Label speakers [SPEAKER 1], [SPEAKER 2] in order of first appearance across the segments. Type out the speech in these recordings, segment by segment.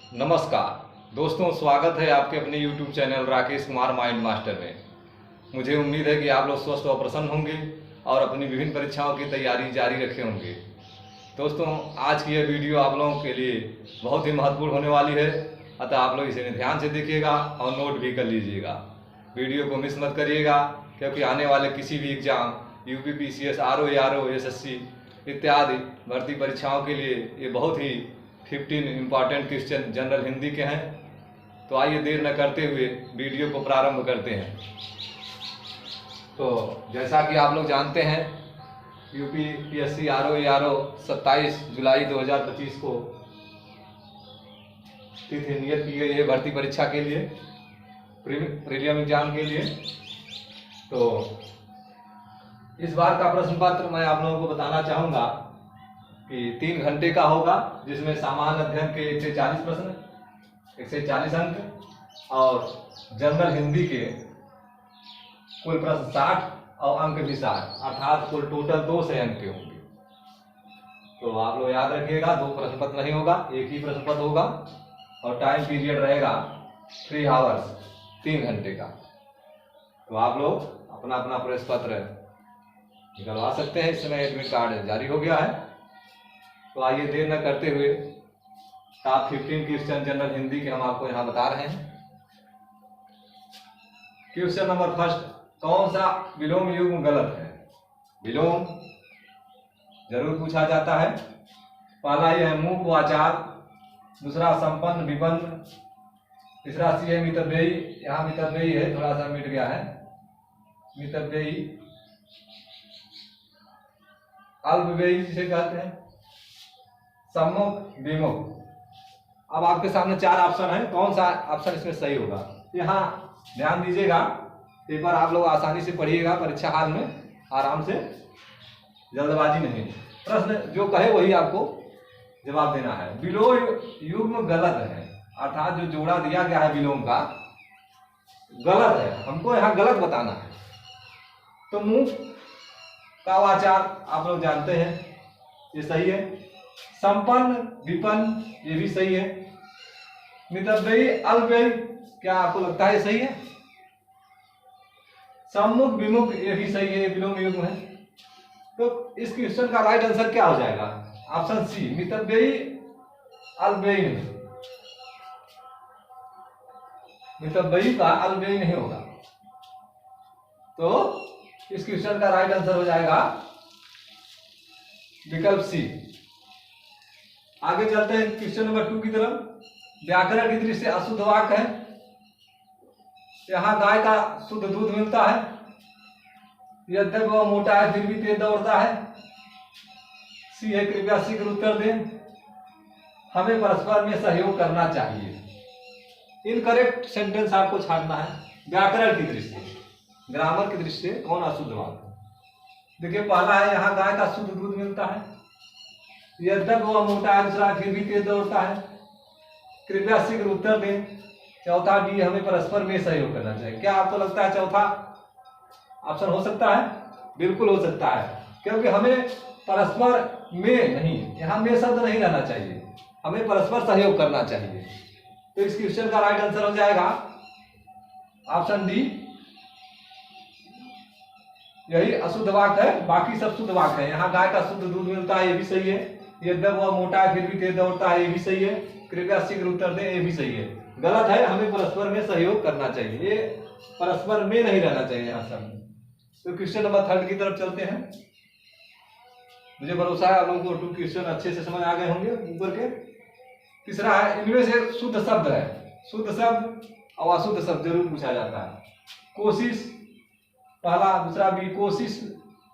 [SPEAKER 1] नमस्कार दोस्तों, स्वागत है आपके अपने YouTube channel Rakesh Kumar mind master में। मुझे उम्मीद है कि आप लोग स्वस्थ और प्रसन्न होंगे और अपनी विभिन्न परीक्षाओं की तैयारी जारी रखे होंगे। दोस्तों, आज की यह वीडियो आप लोगों के लिए बहुत ही महत्वपूर्ण होने वाली है, अतः आप लोग इसे ध्यान से देखिएगा और नोट भी कर लीजिएगा। वीडियो को मिस मत करिएगा, क्योंकि आने वाले किसी भी exam UPPCS, RO, ARO, SSC इत्यादि भर्ती परीक्षाओं के लिए ये बहुत ही 15 इम्पॉर्टेंट क्वेश्चन जनरल हिंदी के हैं। तो आइए देर न करते हुए वीडियो को प्रारंभ करते हैं। तो जैसा कि आप लोग जानते हैं, UPPSC, RO, ARO 27 जुलाई 2025 को तिथि नियत की गई है भर्ती परीक्षा के लिए, प्रीलिम एग्जाम के लिए। तो इस बार का प्रश्न पत्र मैं आप लोगों को बताना चाहूँगा कि 3 घंटे का होगा, जिसमें सामान्य अध्ययन के 140 प्रश्न, 140 अंक और जनरल हिंदी के कुल प्रश्न 60 और अंक भी 60, अर्थात कुल टोटल 200 अंक के होंगे। तो आप लोग याद रखिएगा, 2 प्रश्न पत्र नहीं होगा, एक ही प्रश्न पत्र होगा और टाइम पीरियड रहेगा 3 आवर्स, 3 घंटे का। तो आप लोग अपना अपना प्रश्न पत्र निकलवा सकते हैं। इस समय एडमिट कार्ड जारी हो गया है। तो आइए देर न करते हुए टॉप 15 क्वेश्चन जनरल हिंदी के हम आपको यहाँ बता रहे हैं। क्वेश्चन नंबर फर्स्ट, कौन सा विलोम युग्म गलत है? विलोम जरूर पूछा जाता है। पहला ये है मूक वाचार, दूसरा संपन्न विपन्न, तीसरा सी है मितव्ययी। यहाँ मितव्ययी है, थोड़ा सा मिट गया है, मितव्ययी। अल्पव्ययी जिसे कहते हैं, सम्मुख विमुख। अब आपके सामने 4 ऑप्शन है, कौन सा ऑप्शन इसमें सही होगा? यहाँ ध्यान दीजिएगा, पेपर आप लोग आसानी से पढ़िएगा परीक्षा हाल में, आराम से, जल्दबाजी नहीं। प्रश्न जो कहे वही आपको जवाब देना है। विलोम युग्म गलत है, अर्थात जो जोड़ा दिया गया है विलोम का गलत है, हमको यहाँ गलत बताना है। तो मूक का वाचार आप लोग जानते हैं, ये सही है। संपन्न विपन्न, ये भी सही है। मितव्ययी अल्पव्ययी, क्या आपको लगता है ये सही है? सम्मुख विमुख, ये भी सही है, विलोम युग्म है। तो इस क्वेश्चन का राइट आंसर क्या हो जाएगा? ऑप्शन सी, मितव्ययी अल्पव्ययी नहीं, मितव्ययी का अल्पव्ययी नहीं होगा। तो इस क्वेश्चन का राइट आंसर हो जाएगा विकल्प सी। आगे चलते हैं क्वेश्चन नंबर 2 की तरफ। व्याकरण की दृष्टि से अशुद्ध वाक्य है। यहाँ गाय का शुद्ध दूध मिलता है, यद्यपि वह मोटा है फिर भी तेज दौड़ता है। सी है, कृपया शीघ्र उत्तर दें। हमें परस्पर में सहयोग करना चाहिए। इनकरेक्ट सेंटेंस आपको छांटना है व्याकरण की दृष्टि से, ग्रामर की दृष्टि से कौन अशुद्ध वाक्य? देखिए, पहला है यहाँ गाय का शुद्ध दूध मिलता है, यद्यपि वह मोटा है दूसरा फिर भी तेज दौड़ता है। कृपया शीघ्र उत्तर दें। चौथा डी, हमें परस्पर में सहयोग करना चाहिए। क्या आपको लगता है चौथा ऑप्शन हो सकता है? बिल्कुल हो सकता है, क्योंकि हमें परस्पर में नहीं, यहाँ में शब्द नहीं रहना चाहिए, हमें परस्पर सहयोग करना चाहिए। तो इस क्वेश्चन का राइट आंसर हो जाएगा ऑप्शन डी, यही अशुद्ध वाक्य है, बाकी सब शुद्ध वाक्य है। यहाँ गाय का शुद्ध दूध मिलता है, ये भी सही है। यद्यपि वह मोटा है फिर भी तेज दौड़ता है, ये भी सही है। कृपया शीघ्र उत्तर दें, ये भी सही है। गलत है, हमें परस्पर में सहयोग करना चाहिए, ये परस्पर में नहीं रहना चाहिए यहाँ सब। तो क्वेश्चन नंबर 3 की तरफ चलते हैं। मुझे भरोसा है आप लोगों को 2 क्वेश्चन अच्छे से समझ आ गए होंगे ऊपर के। तीसरा है, इनमें से शुद्ध शब्द है, शुद्ध शब्द और अशुद्ध शब्द जरूर पूछा जाता है। कोशिश, पहला, दूसरा बी कोशिश,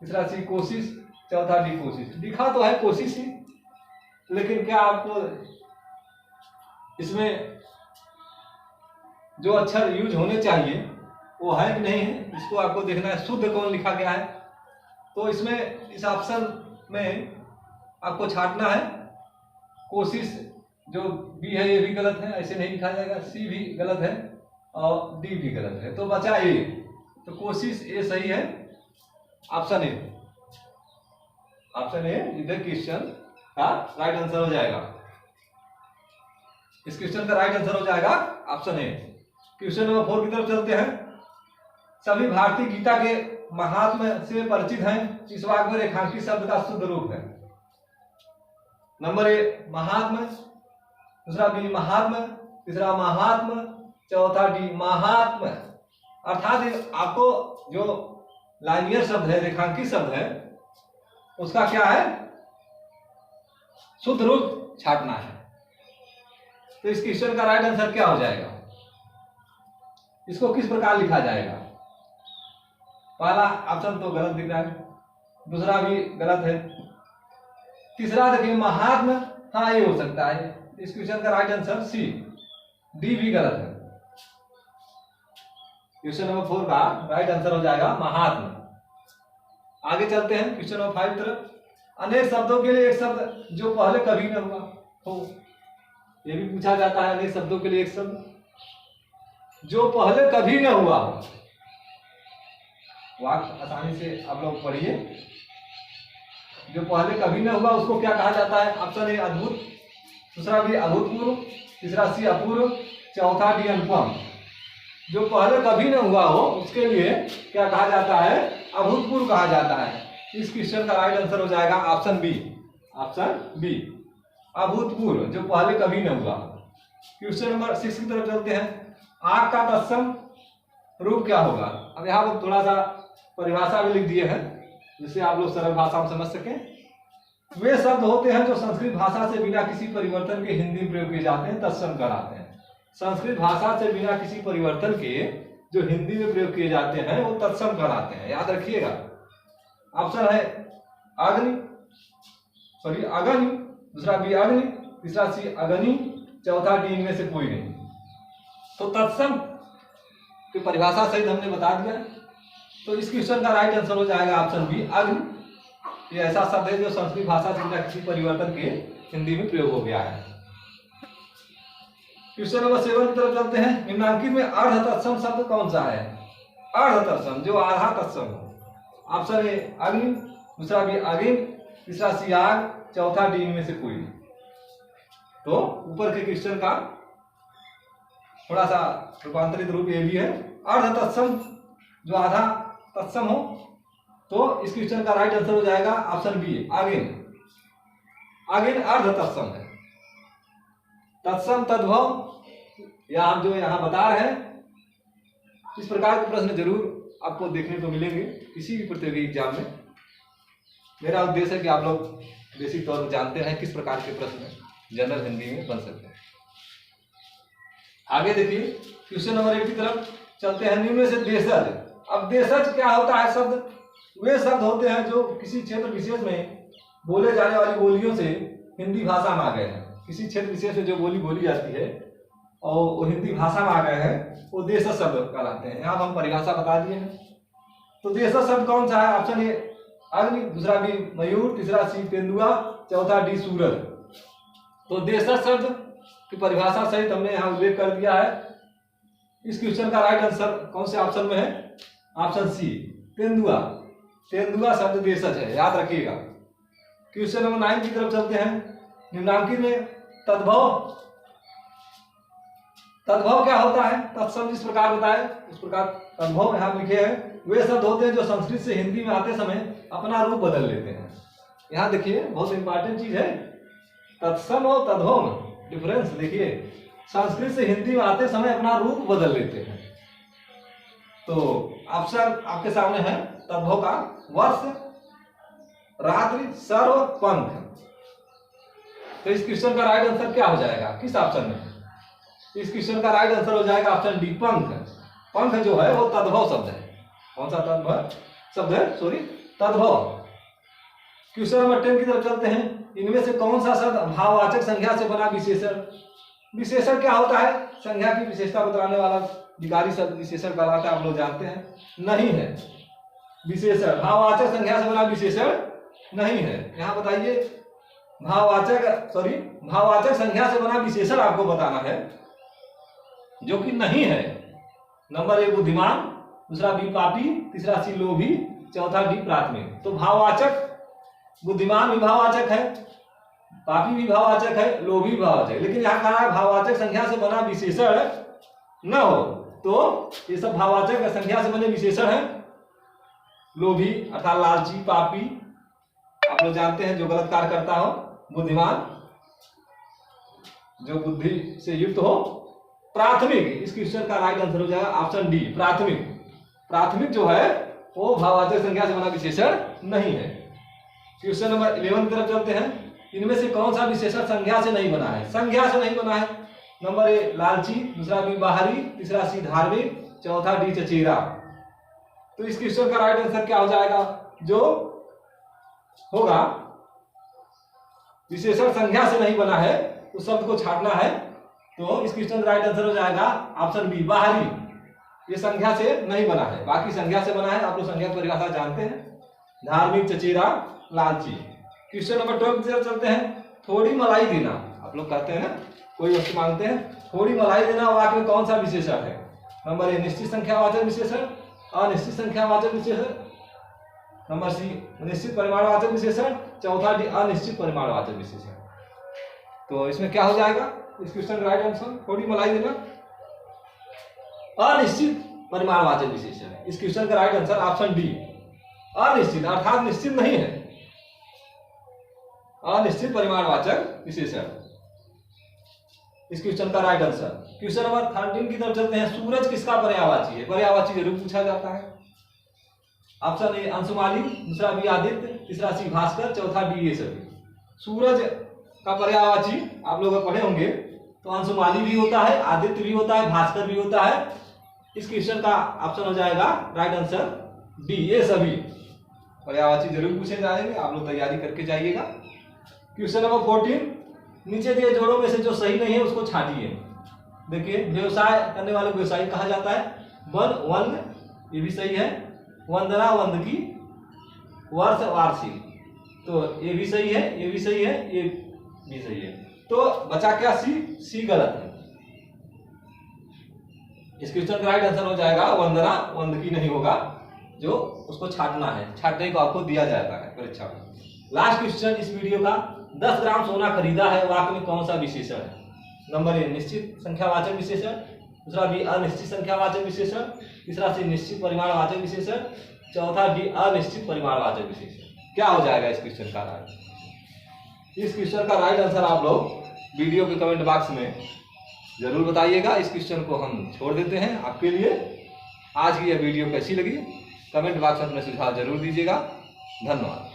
[SPEAKER 1] तीसरा सी कोशिश, चौथा डी कोशिश। लिखा तो है कोशिश ही, लेकिन क्या आपको इसमें जो अक्षर यूज होने चाहिए वो है कि नहीं है, इसको आपको देखना है। शुद्ध कौन लिखा गया है, तो इसमें इस ऑप्शन में आपको छांटना है। कोशिश जो बी है ये भी गलत है, ऐसे नहीं लिखा जाएगा। सी भी गलत है और डी भी गलत है, तो बचा ए। तो कोशिश ए सही है, ऑप्शन ए। ऑप्शन ए इधर क्वेश्चन का राइट आंसर हो जाएगा। इस क्वेश्चन का राइट आंसर हो जाएगा ऑप्शन ए। क्वेश्चन नंबर 4 की तरफ चलते हैं। सभी भारतीय गीता के महात्म्य से परिचित हैं, इस वाक्य में रेखांकित शब्द का शुद्ध रूप है। नंबर ए महात्म्य, दूसरा बी महात्म्य, तीसरा महात्म्य, चौथा डी महात्म्य। अर्थात आपको जो लाइनियर शब्द है, रेखांकित शब्द है, उसका क्या है, शुद्ध रूप छाटना है। तो इस क्वेश्चन का राइट आंसर क्या हो जाएगा, इसको किस प्रकार लिखा जाएगा? पहला ऑप्शन तो गलत दिख रहा है, दूसरा भी गलत है, तीसरा देखिए महात्म्य, हाँ ये हो सकता है। इस क्वेश्चन का राइट आंसर सी, डी भी गलत है। क्वेश्चन नंबर 4 का राइट आंसर हो जाएगा महात्म्य। आगे चलते हैं क्वेश्चन नंबर 5 तरफ। अनेक शब्दों के लिए एक शब्द जो पहले कभी न हुआ हो, ये भी पूछा जाता है। अनेक शब्दों के लिए एक शब्द जो पहले कभी न हुआ हो, वाक्य आसानी से आप लोग पढ़िए। जो पहले कभी न हुआ उसको क्या कहा जाता है? ऑप्शन ए अद्भुत, दूसरा बी अभूतपूर्व, तीसरा सी अपूर्व, चौथा डी अनुपम। जो पहले कभी न हुआ हो उसके लिए क्या कहा जाता है? अभूतपूर्व कहा जाता है। इस क्वेश्चन का राइट आंसर हो जाएगा ऑप्शन बी, ऑप्शन बी अभूतपूर्व, जो पहले कभी न हुआ। क्वेश्चन नंबर 6 की तरफ चलते हैं। आग का तत्सम रूप क्या होगा? अब यहाँ पर थोड़ा सा परिभाषा भी लिख दिए हैं जिससे आप लोग सरल भाषा में समझ सकें। वे शब्द होते हैं जो संस्कृत भाषा से बिना किसी परिवर्तन के हिंदी में प्रयोग किए जाते हैं, तत्सम कहलाते हैं। संस्कृत भाषा से बिना किसी परिवर्तन के जो हिंदी में प्रयोग किए जाते हैं वो तत्सम कहलाते हैं, याद रखिएगा। ऑप्शन है अग्नि, सॉरी अग्नि, दूसरा बी अग्नि, तीसरा सी अग्नि, चौथा डी इनमें से कोई नहीं। तो तत्सम की परिभाषा सहित हमने बता दिया। तो इस क्वेश्चन का राइट आंसर हो जाएगा ऑप्शन बी अग्नि। ये ऐसा शब्द है जो संस्कृत भाषा से बिना किसी परिवर्तन के हिंदी में प्रयोग हो गया है। क्वेश्चन नंबर 7 की तरफ चलते हैं। निम्नांकित में अर्ध तत्सम शब्द कौन सा है? अर्ध तत्सम, जो आधा तत्सम हो। ऑप्शन ए अग्नि, दूसरा बी अग्नि, तीसरा सी आग, चौथा डी इनमें से कोई। तो ऊपर के क्वेश्चन का थोड़ा सा रूपांतरित रूप ये भी है, अर्ध तत्सम, जो आधा तत्सम हो। तो इस क्वेश्चन का राइट आंसर हो जाएगा ऑप्शन बी अग्नि। अग्नि अर्ध तत्सम है। तत्सम तद्भव या हम जो यहाँ बता रहे हैं, इस प्रकार के प्रश्न जरूर आपको देखने को मिलेंगे किसी भी प्रतियोगी एग्जाम में। मेरा उद्देश्य है कि आप लोग बेसिक तौर पर जानते हैं किस प्रकार के प्रश्न जनरल हिंदी में बन सकते हैं। आगे देखिए क्वेश्चन नंबर 8 की तरफ चलते हैं। निम्न में से देशज। अब देशज क्या होता है शब्द? वे शब्द होते हैं जो किसी क्षेत्र विशेष में बोले जाने वाली बोलियों से हिंदी भाषा में आ गए हैं। किसी क्षेत्र विशेष में जो बोली बोली जाती है और वो हिंदी भाषा में आ गए हैं, वो देशज शब्द कहलाते हैं। यहाँ हम परिभाषा बता दिए हैं। तो देशज शब्द कौन सा है? ऑप्शन ए अग्नि, दूसरा बी मयूर, तीसरा सी तेंदुआ, चौथा डी सूरज। तो देशज शब्द की परिभाषा सहित हमने यहाँ उल्लेख कर दिया है। इस क्वेश्चन का राइट आंसर कौन से ऑप्शन में है? ऑप्शन सी तेंदुआ। तेंदुआ शब्द देशज है, याद रखिएगा। क्वेश्चन नंबर 9 की तरफ चलते हैं। निम्नांकित में तद्भव, तद्भव क्या होता है? तत्सम जिस प्रकार बताए उस प्रकार तद्भव यहाँ लिखे हैं। वे शब्द होते हैं जो संस्कृत से हिंदी में आते समय अपना रूप बदल लेते हैं। यहाँ देखिए बहुत इंपॉर्टेंट चीज है, तत्सम और तद्भव में डिफरेंस देखिए। संस्कृत से हिंदी में आते समय अपना रूप बदल लेते हैं। तो ऑप्शन आपके सामने है तद्भव का वर्ष, रात्रि, सर्व, पंख। तो इस क्वेश्चन का राइट आंसर क्या हो जाएगा? किस ऑप्शन में? इस क्वेश्चन का राइट आंसर हो जाएगा ऑप्शन डी पंख। पंख जो है वो तद्भव शब्द है। कौन सा तद्भव शब्द है? सॉरी तद्भव। क्वेश्चन नंबर 10 की तरफ चलते हैं। इनमें से कौन सा शब्द भाववाचक संज्ञा से बना विशेषण? विशेषण क्या होता है? संज्ञा की विशेषता बताने वाला विकारी शब्द विशेषण कहलाता है, आप लोग जानते हैं। नहीं है विशेषण, भाववाचक संज्ञा से बना विशेषण नहीं है। यहाँ बताइए भाववाचक, सॉरी भाववाचक संज्ञा से बना विशेषण आपको बताना है जो कि नहीं है। नंबर ए बुद्धिमान, दूसरा बी पापी, तीसरा सी लोभी, चौथा डी प्राथमिक। तो भाववाचक, बुद्धिमान भी भाववाचक है, पापी भी भाववाचक है, लोभी भी भाववाचक है, लेकिन यहाँ कह रहा है भाववाचक संख्या से बना विशेषण न हो, तो ये सब भाववाचक संख्या से बने विशेषण है। लोभी अर्थात लालची, पापी आप लोग जानते हैं जो गलत कार्य करता हो, बुद्धिमान जो बुद्धि से युक्त हो, प्राथमिक इस क्वेश्चन का राइट आंसर हो जाएगा ऑप्शन डी प्राथमिक। प्राथमिक जो है वो भाववाचक संख्या से बना विशेषण नहीं है। क्वेश्चन नंबर 11 की तरफ चलते हैं। इनमें से कौन सा विशेषण संज्ञा से नहीं बना है? संज्ञा से नहीं बना है। नंबर ए लालची, दूसरा बी बाहरी, तीसरा सी धार्मिक, चौथा डी चचेरा। तो इस क्वेश्चन का राइट आंसर क्या हो जाएगा? जो होगा विशेषण संज्ञा से नहीं बना है उस शब्द को छाटना है, तो इस क्वेश्चन का राइट आंसर हो जाएगा ऑप्शन बी बाहरी। ये संज्ञा से नहीं बना है, बाकी संज्ञा से बना है। आप लोग संज्ञा की परिभाषा जानते हैं, धार्मिक, चचेरा, लालची। क्वेश्चन नंबर 12 की तरफ चलते हैं। थोड़ी मलाई देना, आप लोग कहते हैं ना, कोई वस्तु मांगते हैं, थोड़ी मलाई देना वाक्य में कौन सा विशेषण है? नंबर ए निश्चित संख्यावाचक विशेषण, अनिश्चित संख्यावाचक विशेषण, नंबर सी निश्चित परिमाणवाचक विशेषण, चौथा डी अनिश्चित परिमाणवाचक विशेषण। तो इसमें क्या हो जाएगा इस क्वेश्चन का राइट आंसर? थोड़ी मलाई देना अनिश्चित परिमाणवाचक विशेषण। इस क्वेश्चन का राइट आंसर ऑप्शन डी अनिश्चित, अर्थात निश्चित नहीं है, अनिश्चित परिमाणवाचक विशेषण इस क्वेश्चन का राइट आंसर। क्वेश्चन नंबर 13 की तरफ चलते हैं। सूरज किसका पर्यायवाची है? पर्यायवाची जरूर पूछा जाता है। ऑप्शन ए अंशुमाली, दूसरा बी आदित्य, तीसरा सी भास्कर, चौथा डी ये सभी। सूरज का पर्यायवाची आप लोग पढ़े होंगे, तो अंशुमाली भी होता है, आदित्य भी होता है, भास्कर भी होता है। इस क्वेश्चन का ऑप्शन हो जाएगा राइट आंसर डी ये सभी। पर्यायवाची जरूर पूछे जाएंगे, आप लोग तैयारी करके जाइएगा। क्वेश्चन नंबर 14, नीचे दिए जोड़ों में से जो सही नहीं है उसको छांटिए। देखिए व्यवसाय करने वाले को व्यवसायी कहा जाता है। वन वन ये भी सही है, वंदना वंदकी, वर्ष वार्षिक, तो ये भी सही है, ये भी सही है, ये भी सही है। तो बचा क्या? सी, सी गलत है। इस क्वेश्चन का राइट आंसर हो जाएगा वंदना वंदकी नहीं होगा, जो उसको छाटना है, छाटने को आपको दिया जाता है परीक्षा में। लास्ट क्वेश्चन इस वीडियो का, 10 ग्राम सोना खरीदा है वाक्य में कौन सा विशेषण है? नंबर ए निश्चित संख्यावाचक विशेषण, दूसरा बी अनिश्चित संख्यावाचक विशेषण, तीसरा सी निश्चित परिमाणवाचक विशेषण, चौथा डी अनिश्चित परिमाणवाचक विशेषण। क्या हो जाएगा इस क्वेश्चन का राइट? इस क्वेश्चन का राइट आंसर आप लोग वीडियो के कमेंट बॉक्स में जरूर बताइएगा। इस क्वेश्चन को हम छोड़ देते हैं आपके लिए। आज की यह वीडियो कैसी लगी कमेंट बॉक्स में अपने सुझाव जरूर दीजिएगा। धन्यवाद।